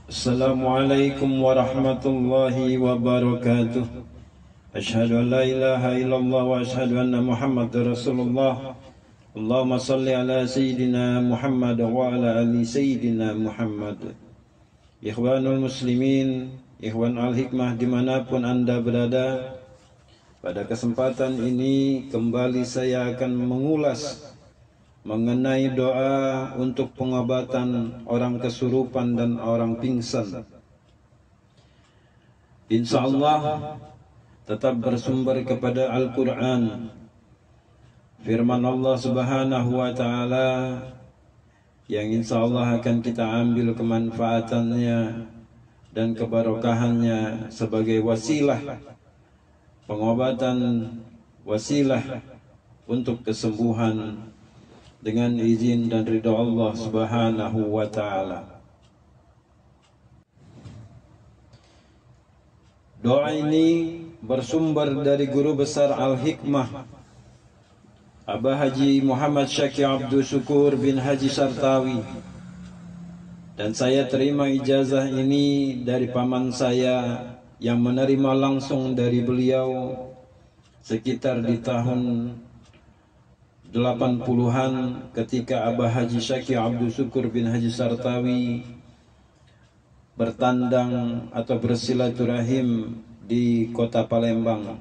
Assalamualaikum warahmatullahi wabarakatuh. Asyhadu an la ilaha illallah wa asyhadu anna Muhammadar Rasulullah. Allahumma salli ala Sayyidina Muhammad wa ala ali Sayyidina Muhammad. Ikhwanul muslimin, ikhwan al-hikmah dimanapun anda berada, pada kesempatan ini kembali saya akan mengulas mengenai doa untuk pengobatan orang kesurupan dan orang pingsan. Insyaallah tetap bersumber kepada Al-Quran, firman Allah Subhanahu wa ta'ala, yang insyaallah akan kita ambil kemanfaatannya dan kebarokahannya sebagai wasilah pengobatan, wasilah untuk kesembuhan dengan izin dan ridha Allah Subhanahu wa ta'ala. Doa ini bersumber dari guru besar Al-Hikmah, Abah Haji Muhammad Syakir Abdul Syukur bin Haji Sartawi, dan saya terima ijazah ini dari paman saya yang menerima langsung dari beliau sekitar di tahun 80-an ketika Abah Haji Syakir Abdul Syukur bin Haji Sartawi bertandang atau bersilaturahim di kota Palembang.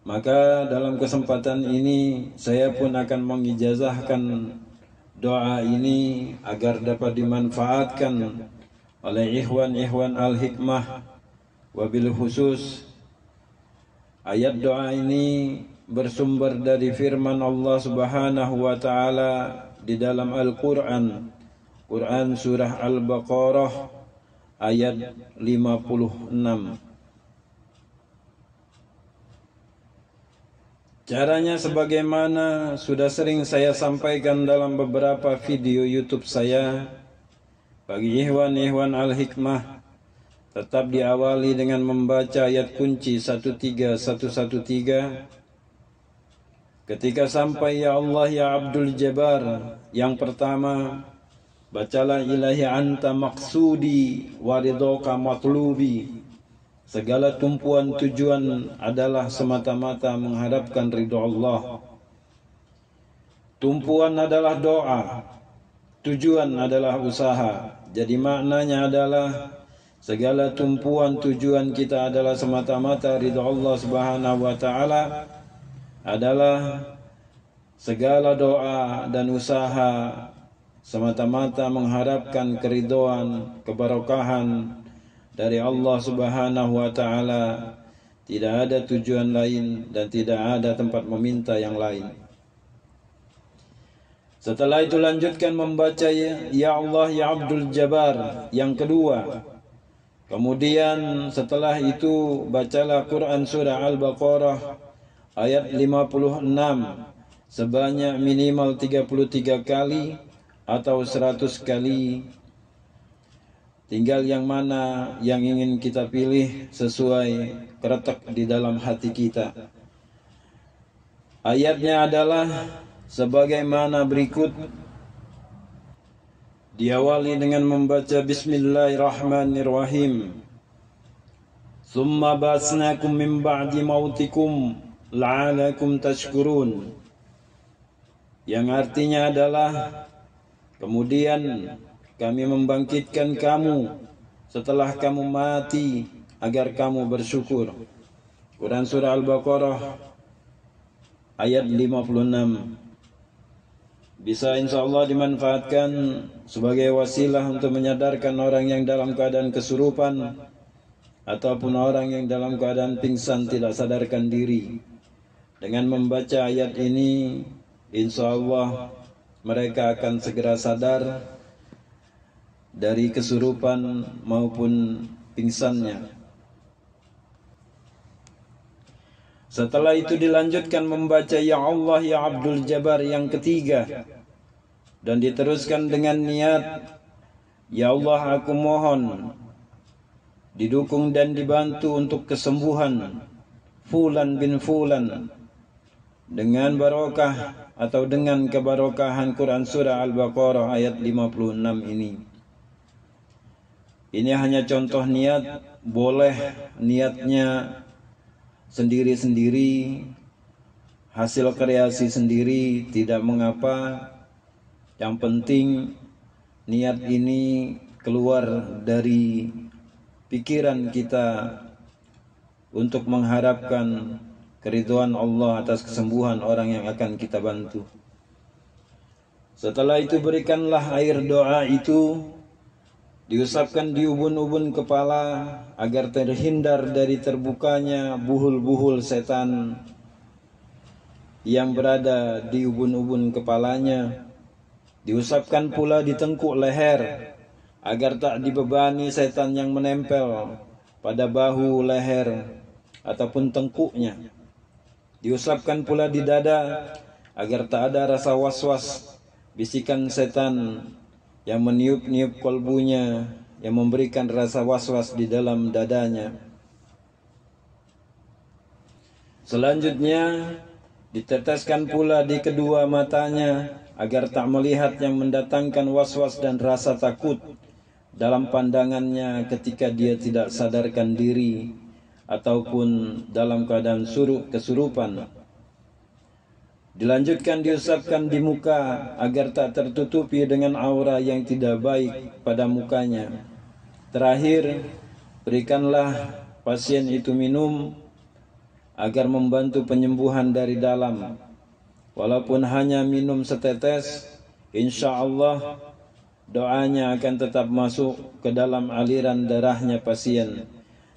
Maka dalam kesempatan ini saya pun akan mengijazahkan doa ini agar dapat dimanfaatkan oleh ikhwan-ikhwan al-hikmah. Wabil khusus ayat doa ini bersumber dari firman Allah Subhanahu wa ta'ala di dalam Al-Quran, Quran surah Al-Baqarah ayat 56. Caranya sebagaimana sudah sering saya sampaikan dalam beberapa video YouTube saya. Bagi ikhwan-ikhwan al-hikmah, tetap diawali dengan membaca ayat kunci 13113. Ketika sampai ya Allah ya Abdul Jabbar, yang pertama bacalah ilahi anta maksudi waridoka matlubi. Segala tumpuan tujuan adalah semata-mata mengharapkan ridho Allah. Tumpuan adalah doa, tujuan adalah usaha. Jadi maknanya adalah segala tumpuan tujuan kita adalah semata-mata ridha Allah Subhanahu wa ta'ala, adalah segala doa dan usaha semata-mata mengharapkan keridhaan, keberkahan dari Allah Subhanahu wa ta'ala. Tidak ada tujuan lain dan tidak ada tempat meminta yang lain. Setelah itu lanjutkan membaca ya Allah ya Abdul Jabbar yang kedua. Kemudian setelah itu bacalah Quran surah Al-Baqarah ayat 56 sebanyak minimal 33 kali atau 100 kali. Tinggal yang mana yang ingin kita pilih sesuai keretak di dalam hati kita. Ayatnya adalah sebagaimana berikut. Diawali dengan membaca Bismillahirrahmanirrahim. Tsumma ba'atsnakum min ba'di mautikum la'alakum tashkurun. Yang artinya adalah kemudian kami membangkitkan kamu setelah kamu mati agar kamu bersyukur. Quran surah Al-Baqarah ayat 56. Bisa insyaallah dimanfaatkan sebagai wasilah untuk menyadarkan orang yang dalam keadaan kesurupan ataupun orang yang dalam keadaan pingsan tidak sadarkan diri. Dengan membaca ayat ini, insyaallah mereka akan segera sadar dari kesurupan maupun pingsannya. Setelah itu dilanjutkan membaca ya Allah ya Abdul Jabbar yang ketiga, dan diteruskan dengan niat ya Allah aku mohon didukung dan dibantu untuk kesembuhan Fulan bin Fulan dengan barokah atau dengan kebarokahan Quran surah Al-Baqarah ayat 56 ini. Ini hanya contoh niat, boleh niatnya sendiri-sendiri, hasil kreasi sendiri, tidak mengapa. Yang penting niat ini keluar dari pikiran kita untuk mengharapkan keridhaan Allah atas kesembuhan orang yang akan kita bantu. Setelah itu berikanlah air doa itu, diusapkan di ubun-ubun kepala agar terhindar dari terbukanya buhul-buhul setan yang berada di ubun-ubun kepalanya. Diusapkan pula di tengkuk leher agar tak dibebani setan yang menempel pada bahu, leher ataupun tengkuknya. Diusapkan pula di dada agar tak ada rasa was-was bisikan setan yang meniup-niup kolbunya, yang memberikan rasa was-was di dalam dadanya. Selanjutnya diteteskan pula di kedua matanya agar tak melihat yang mendatangkan was-was dan rasa takut dalam pandangannya ketika dia tidak sadarkan diri ataupun dalam keadaan kesurupan. Dilanjutkan diusapkan di muka agar tak tertutupi dengan aura yang tidak baik pada mukanya. Terakhir, berikanlah pasien itu minum agar membantu penyembuhan dari dalam. Walaupun hanya minum setetes, insya Allah doanya akan tetap masuk ke dalam aliran darahnya pasien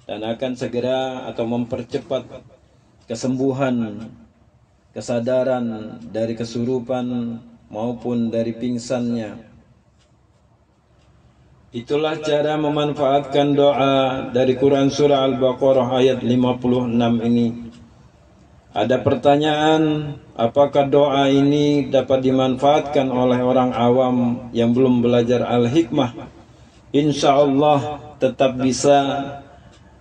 dan akan segera atau mempercepat kesembuhan, kesadaran dari kesurupan maupun dari pingsannya. Itulah cara memanfaatkan doa dari Quran surah Al-Baqarah ayat 56 ini. Ada pertanyaan, apakah doa ini dapat dimanfaatkan oleh orang awam yang belum belajar Al-Hikmah? Insya Allah tetap bisa.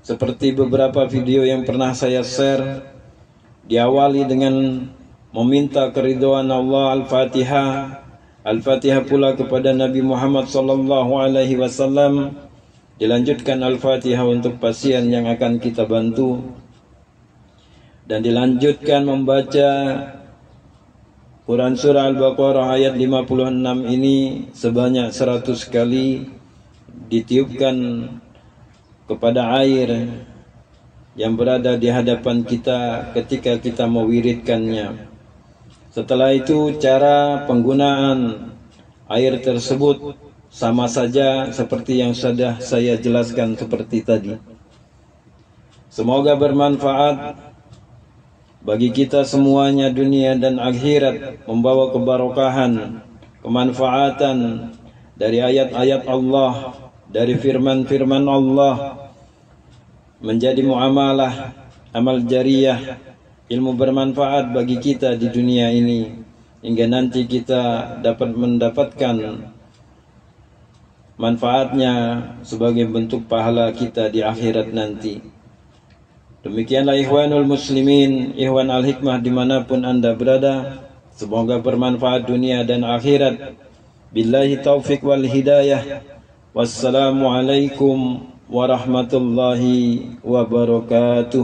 Seperti beberapa video yang pernah saya share, diawali dengan meminta keridhaan Allah, Al-Fatihah. Al-Fatihah pula kepada Nabi Muhammad SAW. Dilanjutkan Al-Fatihah untuk pasien yang akan kita bantu. Dan dilanjutkan membaca Quran surah Al-Baqarah ayat 56 ini sebanyak 100 kali, ditiupkan kepada air yang berada di hadapan kita ketika kita mewiridkannya. Setelah itu cara penggunaan air tersebut sama saja seperti yang sudah saya jelaskan seperti tadi. Semoga bermanfaat bagi kita semuanya, dunia dan akhirat, membawa kebarokahan, kemanfaatan dari ayat-ayat Allah, dari firman-firman Allah, menjadi muamalah, amal jariyah, ilmu bermanfaat bagi kita di dunia ini, hingga nanti kita dapat mendapatkan manfaatnya sebagai bentuk pahala kita di akhirat nanti. Demikianlah ikhwanul muslimin, ikhwan Al-Hikmah dimanapun anda berada, semoga bermanfaat dunia dan akhirat. Billahi taufiq wal hidayah. Wassalamualaikum warahmatullahi wabarakatuh.